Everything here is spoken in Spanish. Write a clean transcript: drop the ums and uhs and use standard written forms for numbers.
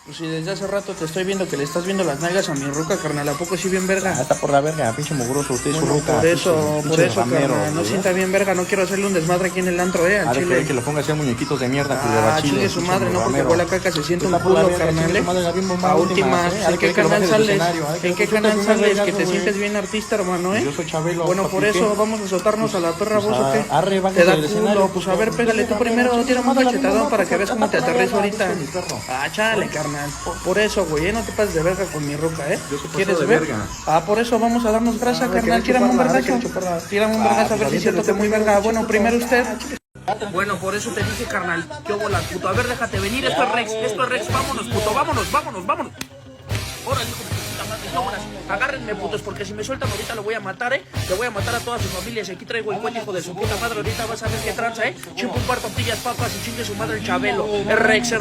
Pues si desde hace rato te estoy viendo que le estás viendo las nalgas a mi ruca, carnal, ¿a poco sí bien verga? Ah, está por la verga, pinche mugroso, usted es su Bueno, ruca. por eso, ramero, carnal, no sienta bien verga, no quiero hacerle un desmadre aquí en el antro, al Ha de chile. querer que lo ponga a hacer muñequitos de mierda, Ah, chingue su madre, no porque huele a caca se siente un culo, carnal, a últimas, ¿en qué canal sales? ¿En qué canal sales? Que te sientes bien artista, hermano, Yo soy Chabelo. Bueno, por eso vamos a azotarnos a la perra, ¿vos o qué? Arre, Te da del culo, escenario, pues a ver, pégale tú primero, tira un cachetadón para que veas cómo te aterrizo ahorita. Ah, chale, carnal, por eso, güey, no te pases de verga con mi ruca, ¿Quieres ver? Ah, por eso vamos a darnos grasa, carnal, tírame un vergazo. Tírame un vergazo a ver si es cierto que muy verga. Bueno, primero usted. Bueno, por eso te dije, carnal, ¿qué bolas, puto? A ver, déjate venir, esto es Rex, vámonos, puto, vámonos. Órale, hijo de tu puta madre, vámonos. Agárrenme, putos, porque si me sueltan ahorita lo voy a matar, Le voy a matar a todas sus familias. Aquí traigo el cuello, hijo de su puta madre. Ahorita vas a ver qué tranza, Chimpo un par tortillas, papas y chingue su madre el Chabelo. Es Rex,